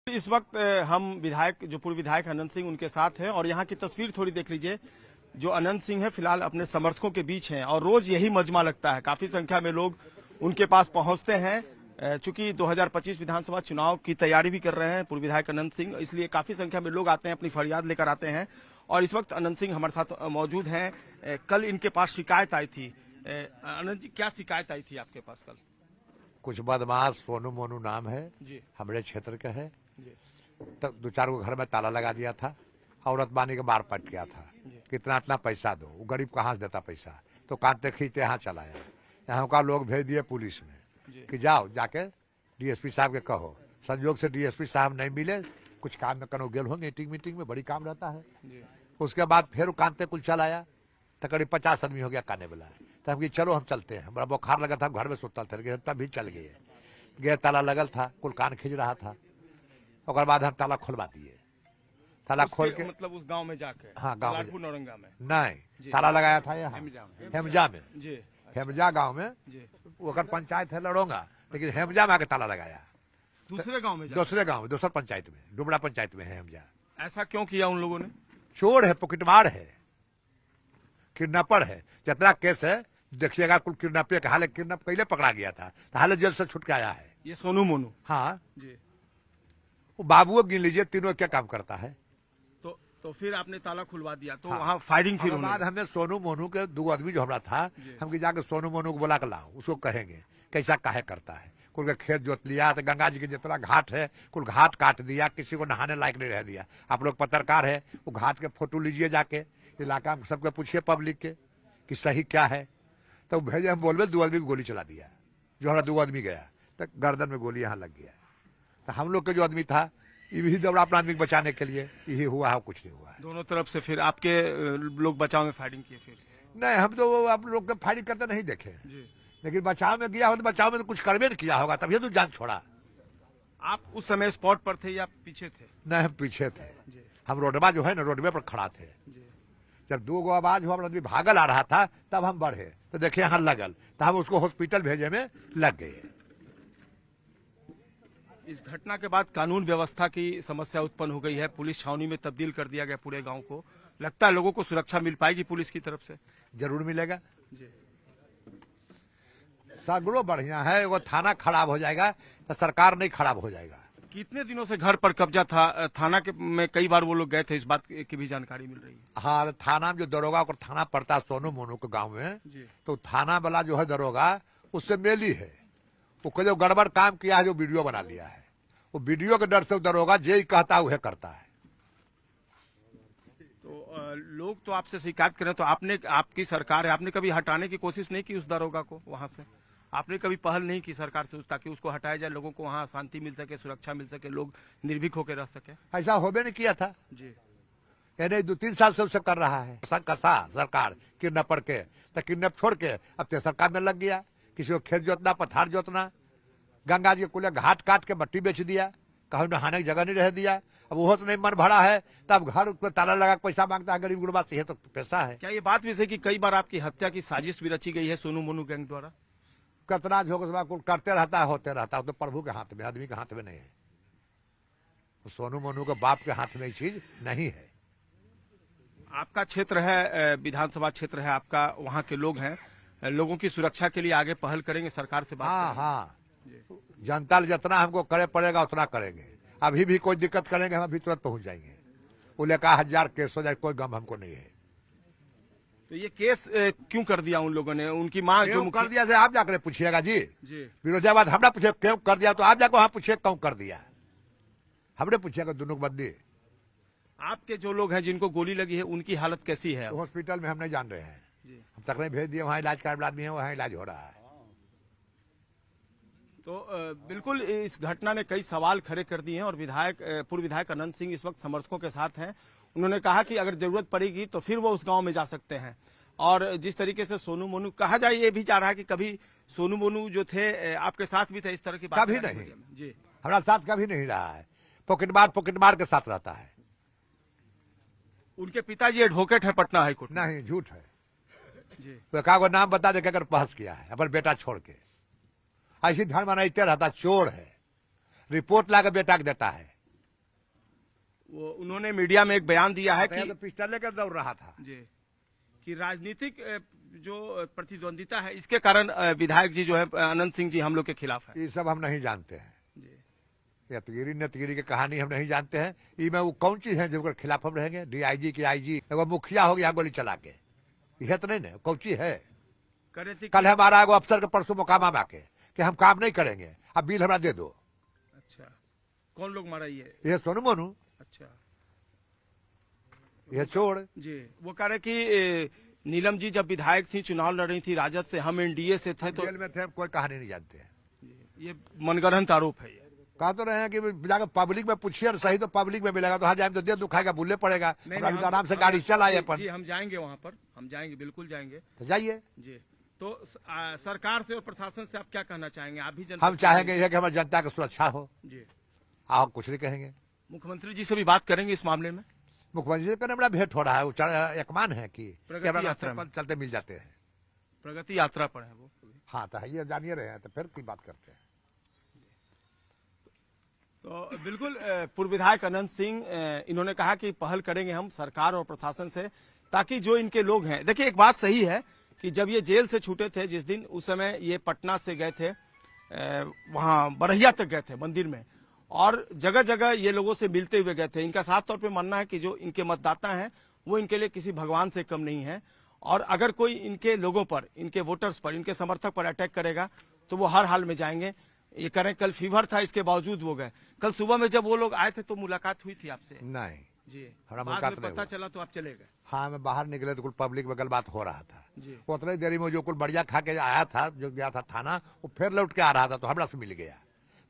इस वक्त हम विधायक जो पूर्व विधायक अनंत सिंह उनके साथ हैं और यहाँ की तस्वीर थोड़ी देख लीजिए। जो अनंत सिंह है फिलहाल अपने समर्थकों के बीच हैं और रोज यही मजमा लगता है। काफी संख्या में लोग उनके पास पहुंचते हैं। चूंकि 2025 विधानसभा चुनाव की तैयारी भी कर रहे हैं पूर्व विधायक अनंत सिंह, इसलिए काफी संख्या में लोग आते हैं, अपनी फरियाद लेकर आते हैं। और इस वक्त अनंत सिंह हमारे साथ मौजूद हैं। कल इनके पास शिकायत आई थी। अनंत जी, क्या शिकायत आई थी आपके पास कल? कुछ बदमाश सोनू मोनू नाम है जी हमारे क्षेत्र के है। जी तो 2-4 को घर में ताला लगा दिया था। औरत बानी के मार पट किया था। कितना इतना पैसा दो, वो गरीब कहाँ से देता पैसा। तो कांते खींचते यहाँ चलाया। यहाँ का लोग भेज दिए पुलिस में कि जाओ जाके डीएसपी साहब के कहो। संयोग से डीएसपी साहब नहीं मिले, कुछ काम में कनो गेल होंगे, मीटिंग में बड़ी काम रहता है। उसके बाद फिर कांते कुल चलाया तो करीब 50 आदमी हो गया काने वाला। तो हम कि चलो हम चलते हैं। बड़ा बुखार लगा था, घर में सुतल थे, तब भी चल गए। ताला लगल था, कुल कान खींच रहा था। और बाद हम ताला खोलवा दिए। ताला खोल के मतलब उस गांव में जाके? हाँ, गांव में नौरंगा में नहीं, ताला लगाया था यहाँ हेमजा में। जी हेमजा गांव में जी ओकर पंचायत है लड़ोंगा, लेकिन हेमजा में आके ताला लगाया। दूसरे गांव में दूसरे गांव में, दूसर पंचायत में, डुमरा पंचायत में है हेमजा। ऐसा क्यों किया उन लोगों ने? चोर है, पॉकेटमार है, किडनैपर है। जितना केस है देखिएगा कुल किडनैप के हाल किडनैप पहले पकड़ा गया था, तो हाल जेल से छूट के आया है। ये सोनू मोनू? हाँ जी। वो बाबुओं गिन लीजिए, तीनों क्या काम करता है। तो फिर आपने ताला खुलवा दिया तो हाँ। वहाँ फायरिंग फिर बाद हमें सोनू मोनू के 2 आदमी जो हमारा था, हम कि जाके सोनू मोनू को बुला के लाओ, उसको कहेंगे कैसा काहे करता है। कुल के खेत जोत लिया, तो गंगा जी के जितना घाट है कुल घाट काट दिया, किसी को नहाने लायक नहीं रह दिया। आप लोग पत्रकार है, वो घाट के फोटो लीजिए, जाके इलाका में सबके पूछिए पब्लिक के कि सही क्या है। तो भेजे, हम बोलबे 2 आदमी को गोली चला दिया। जो हमारा 2 आदमी गया तो गर्दन में गोली यहाँ लग गया। तो हम लोग के जो आदमी था ये भी दौड़ा अपना आदमी को बचाने के लिए, यही हुआ है, कुछ नहीं हुआ है। दोनों तरफ से फिर आपके लोग बचाव में फायरिंग किए? फिर नहीं, हम तो आप लोग के फायरिंग करते नहीं देखे जी। लेकिन बचाव में गया हो तो बचाव में तो कुछ करबे नहीं किया होगा, तभी तो जान छोड़ा। आप उस समय स्पॉट पर थे या पीछे थे? नहीं, हम पीछे थे। जी हम रोडवा जो है ना, रोडवे पर खड़ा थे। जी। जब 2 गो आवाज हुआ, आदमी भागल आ रहा था, तब हम बढ़े तो देखे यहाँ लगल, तो हम उसको हॉस्पिटल भेजे में लग गए। इस घटना के बाद कानून व्यवस्था की समस्या उत्पन्न हो गई है। पुलिस छावनी में तब्दील कर दिया गया पूरे गांव को। लगता है लोगों को सुरक्षा मिल पाएगी पुलिस की तरफ से? जरूर मिलेगा जी। सगड़ो बढ़िया है। वो थाना खराब हो जाएगा तो सरकार नहीं खराब हो जाएगा। कितने दिनों से घर पर कब्जा था? थाना के में कई बार वो लोग गए थे, इस बात की भी जानकारी मिल रही है। हाँ, थाना में जो दरोगा को थाना पड़ता है सोनू मोनू के गांव में जी। तो थाना वाला जो है दरोगा उससे मेली है। वो जो गड़बड़ काम किया है, जो वीडियो बना लिया है, वो वीडियो के डर से दरोगा जे कहता है वह करता है। तो लोग तो आपसे शिकायत करें तो आपने, आपकी सरकार है, आपने कभी हटाने की कोशिश नहीं की उस दरोगा को वहां से? आपने कभी पहल नहीं की सरकार से ताकि उसको हटाया जाए, लोगों को वहाँ शांति मिल सके, सुरक्षा मिल सके, लोग निर्भीक होकर रह सके? ऐसा होबे नहीं किया था जी। यानी 2-3 साल से उसे कर रहा है। कसा सरकार किडनैपर के, तो किडनैप छोड़ के अब तो सरकार में लग गया। किसी को खेत जोतना, पथार जोतना, गंगा जी के कुल घाट काट के मट्टी बेच दिया, कहीं नहाने की जगह नहीं रह दिया। अब वो तो नहीं मन भरा है, तब घर पर ताला लगा पैसा मांगता है गरीब गुरबा से, तो पैसा है। क्या ये बात भी सही कि कई बार आपकी हत्या की साजिश भी रची गई है सोनू मोनू गैंग द्वारा? कतना झोंकसबा कुल करते रहता है, होते रहता है। तो प्रभु के हाथ में, आदमी के हाथ में नहीं है। सोनू मोनू के बाप के हाथ में ये चीज नहीं है। आपका क्षेत्र है, विधानसभा क्षेत्र है आपका, वहाँ के लोग हैं, लोगों की सुरक्षा के लिए आगे पहल करेंगे, सरकार से बात हाँ करेंगे? हाँ, जनता जितना हमको करे पड़ेगा उतना करेंगे। अभी भी कोई दिक्कत करेंगे हम अभी तुरंत पहुंच जाएंगे। वो लेकर 1000 केस हो जाए, कोई गम हमको नहीं है। तो ये केस क्यों कर दिया उन लोगों ने? उनकी मांग क्यों कर दिया से आप जाकर पूछिएगा जी। फिरोजाबाद हमरा पूछे क्यों कर दिया, तो आप जाकर वहां पूछिए क्यों कर दिया। हमने पूछेगा दोनों को बदली। आपके जो लोग हैं जिनको गोली लगी है उनकी हालत कैसी है? तो हॉस्पिटल में हम नहीं जान रहे हैं, हम तक नहीं भेज दिए। वहाँ इलाज का आदमी है, वहाँ इलाज हो रहा है। तो बिल्कुल इस घटना ने कई सवाल खड़े कर दिए हैं और पूर्व विधायक अनंत सिंह इस वक्त समर्थकों के साथ हैं। उन्होंने कहा कि अगर जरूरत पड़ेगी तो फिर वो उस गांव में जा सकते हैं। और जिस तरीके से सोनू मोनू कहा जाए, ये भी जा रहा है कि कभी सोनू मोनू जो थे आपके साथ भी थे, इस तरह की बात कभी नहीं जी, हमारा साथ कभी नहीं रहा है। पॉकेटमार के साथ रहता है। उनके पिताजी एडवोकेट है पटना हाईकोर्ट? नहीं, झूठ है जी। तो का नाम बता दे अगर बहस किया है अपन बेटा छोड़ के, ऐसी ध्यान बनाते रहता। चोर है, रिपोर्ट ला के बेटा के देता है। वो उन्होंने मीडिया में एक बयान दिया है कि तो पिस्टल लेकर दौड़ रहा था जी कि राजनीतिक जो प्रतिद्वंदिता है इसके कारण विधायक जी जो है अनंत सिंह जी हम लोग के खिलाफ है। ये सब हम नहीं जानते हैं। जी यतगिरी नतगिरी की कहानी हम नहीं जानते हैं। ये में वो कौन चीज है जो खिलाफ हम रहेंगे? डीआईजी की आईजी एगो मुखिया हो गया गोली चला के, यह तो नहीं ना कौन चीज है। करे थी कल हमारा एगो अफसर के परसों मुकामा में आके कि हम काम नहीं करेंगे, अब बिल हमरा दे दो। अच्छा कौन लोग मारा ये सोनू मोनू, अच्छा ये चोर। जी वो कह रहे कि नीलम जी जब विधायक थी, चुनाव लड़ रही थी राजद से, हम एनडीए से थे, तो जेल में थे, हम कोई कहानी नहीं जानते हैं। ये मनगढ़ंत आरोप है। ये कहा तो रहे हैं कि जाकर पब्लिक में पूछिए और सही तो पब्लिक में मिलेगा, तो हाँ जाए तो दिल दुखाएगा, बुलने पड़ेगा। आराम से गाड़ी चलाए अपन। जी हम जाएंगे वहाँ पर, हम जाएंगे, बिल्कुल जाएंगे। तो जाइए। जी तो सरकार से और प्रशासन से आप क्या कहना चाहेंगे? आप भी जनता हम चाहेंगे कि हमारी जनता की सुरक्षा हो। जी आप कुछ नहीं कहेंगे। मुख्यमंत्री जी से भी बात करेंगे इस मामले में। मुख्यमंत्री जी का बड़ा भेंट हो रहा है, वो एकमान है कि प्रगति यात्रा में चलते मिल जाते हैं। प्रगति यात्रा पर है वो। हाँ तो ये जानिए रहे हैं, तो फिर की बात करते हैं। तो बिल्कुल पूर्व विधायक अनंत सिंह इन्होंने कहा कि पहल करेंगे हम सरकार और प्रशासन से, ताकि जो इनके लोग हैं, देखिए एक बात सही है कि जब ये जेल से छूटे थे जिस दिन, उस समय ये पटना से गए थे, वहां बरहिया तक गए थे मंदिर में, और जगह जगह ये लोगों से मिलते हुए गए थे। इनका साफ तौर पे मानना है कि जो इनके मतदाता हैं वो इनके लिए किसी भगवान से कम नहीं है, और अगर कोई इनके लोगों पर, इनके वोटर्स पर, इनके समर्थक पर अटैक करेगा तो वो हर हाल में जाएंगे। ये करें, कल फीवर था, इसके बावजूद वो गए। कल सुबह में जब वो लोग आए थे तो मुलाकात हुई थी आपसे? नहीं जी, हमारा बाद मुलाकात में नहीं पता हुआ। चला तो आप चले गए? हाँ मैं बाहर निकले तो कुल पब्लिक में बात हो रहा था। जी उतनी देरी में जो कुल बढ़िया खा के आया था, जो गया था थाना, वो फिर लौट के आ रहा था तो हमरा से मिल गया।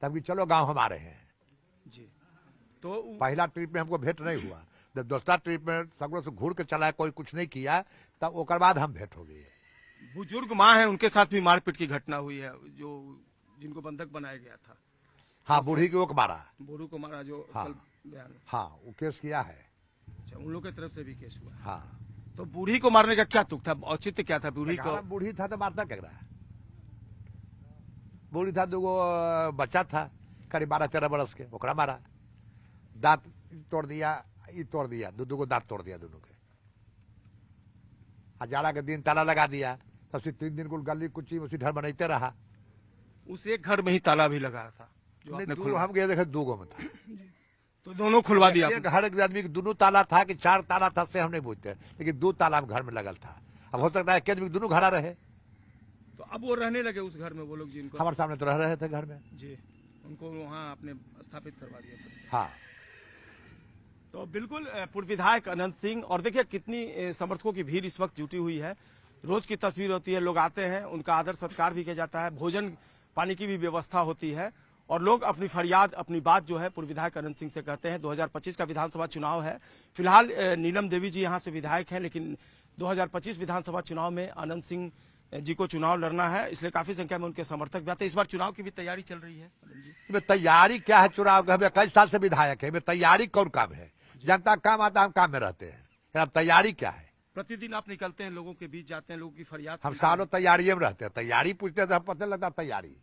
तब कि चलो गांव हम आ रहे हैं। जी तो पहला ट्रिप में हमको भेंट नहीं हुआ, जब दूसरा ट्रिप में सगड़ों से घूर के चला, कोई कुछ नहीं किया, तब ओकर बाद हम भेंट हो गए। बुजुर्ग माँ है, उनके साथ भी मारपीट की घटना हुई है, जो जिनको बंधक बनाया गया था। हाँ बूढ़ी की ओक मारा, बोरू को मारा, जो हाँ। कल बयान में। हाँ वो केस किया है। अच्छा उन लोग की तरफ से भी केस हुआ। हाँ तो बूढ़ी को मारने का क्या तुक था, औचित्य क्या था बूढ़ी को? बूढ़ी था तो मारता क्या रहा? बूढ़ी था, दूगो बच्चा था करीब 12-13 बरस के, ओकरा मारा, दांत तोड़ दिया, ये तोड़ दिया, दूगो दांत तोड़ दिया दोनों के। जाड़ा के दिन ताला लगा दिया, तब से 3 दिन कुल गली कुची उसी घर बनाते रहा। उस एक घर में ही ताला भी लगा था जो आपने हम गए देखे 2 में था, तो दोनों खुलवा दिया एक घर के आदमी के 2 ताला था कि 4 ताला था से हम नहीं पूछते, लेकिन 2 ताला घर में लगल था। अब हो सकता है कि आदमी दोनों घरा रहे, तो अब वो रहने लगे उस घर में, वो लोग जिनको हमारे सामने तो रह रहे थे घर में। जी उनको वहाँ आपने स्थापित करवा दिया था। हाँ तो बिल्कुल पूर्व विधायक अनंत सिंह, और देखिए कितनी समर्थकों की भीड़ इस वक्त जुटी हुई है। रोज की तस्वीर होती है, लोग आते हैं, उनका आदर सत्कार भी किया जाता है, भोजन पानी की भी व्यवस्था होती है, और लोग अपनी फरियाद, अपनी बात जो है पूर्व विधायक अनंत सिंह से कहते हैं। 2025 का विधानसभा चुनाव है, फिलहाल नीलम देवी जी यहाँ से विधायक हैं, लेकिन 2025 विधानसभा चुनाव में अनंत सिंह जी को चुनाव लड़ना है, इसलिए काफी संख्या में उनके समर्थक भी आते हैं। इस बार चुनाव की भी तैयारी चल रही है। तैयारी क्या है चुनाव का? कई साल से विधायक है, तैयारी कौन काम है? जनता काम आता, हम काम में रहते हैं। अब तैयारी क्या है? प्रतिदिन आप निकलते हैं, लोगों के बीच जाते हैं, लोगों की फरियाद, हम सालों तैयारी में रहते हैं। तैयारी पूछते हैं तो हम पता लगता तैयारी,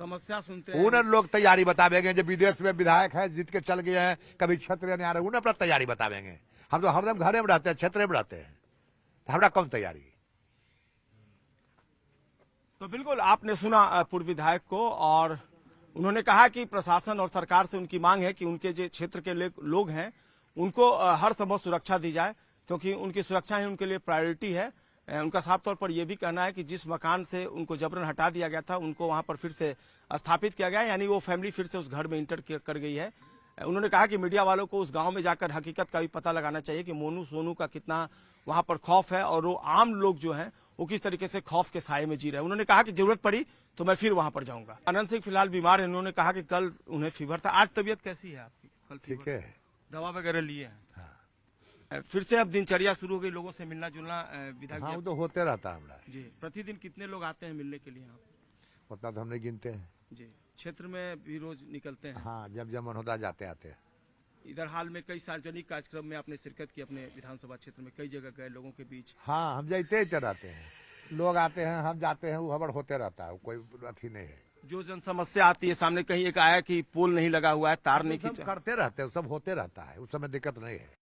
समस्या सुनते हैं। उन्हें लोग तैयारी बतावेंगे। जो विदेश में विधायक है, जीत के चल गए हैं, कभी क्षेत्र नहीं आ रहे, उन्हें अपना तैयारी बतावेंगे। हम तो हरदम घरे में रहते हैं, क्षेत्र में रहते हैं, तो हमारा कम तैयारी। तो बिल्कुल आपने सुना पूर्व विधायक को, और उन्होंने कहा कि प्रशासन और सरकार से उनकी मांग है कि उनके जो क्षेत्र के लोग हैं उनको हर संभव सुरक्षा दी जाए, क्योंकि उनकी सुरक्षा ही उनके लिए प्रायोरिटी है। उनका साफ तौर पर यह भी कहना है कि जिस मकान से उनको जबरन हटा दिया गया था, उनको वहां पर फिर से स्थापित किया गया, यानी वो फैमिली फिर से उस घर में इंटर कर गई है। उन्होंने कहा कि मीडिया वालों को उस गांव में जाकर हकीकत का भी पता लगाना चाहिए कि मोनू सोनू का कितना वहां पर खौफ है, और वो आम लोग जो हैं वो किस तरीके से खौफ के साये में जी रहे हैं। उन्होंने कहा कि जरूरत पड़ी तो मैं फिर वहां पर जाऊंगा। अनंत सिंह फिलहाल बीमार है, उन्होंने कहा कि कल उन्हें फीवर था। आज तबीयत कैसी है आपकी? कल ठीक है, दवा वगैरह लिए हैं? हाँ। फिर से अब दिनचर्या शुरू हो गई, लोगों से मिलना जुलना विधायक? हाँ वो तो होते रहता हमारा जी। प्रतिदिन कितने लोग आते हैं मिलने के लिए यहाँ? उतना तो हम नहीं गिनते हैं जी। क्षेत्र में भी रोज निकलते हैं? हाँ, जब मन होता जाते आते हैं। इधर हाल में कई सार्वजनिक कार्यक्रम में आपने शिरकत की, अपने विधानसभा क्षेत्र में कई जगह गए लोगों के बीच? हाँ हम जाते रहते हैं, लोग आते हैं, हम जाते हैं, वो हबड़ होते रहता है, कोई अथी नहीं है। जो जन समस्या आती है सामने, कहीं एक आया कि पोल नहीं लगा हुआ है, तार नहीं सब खींचा, करते रहते हैं, सब होते रहता है, उस समय दिक्कत नहीं है।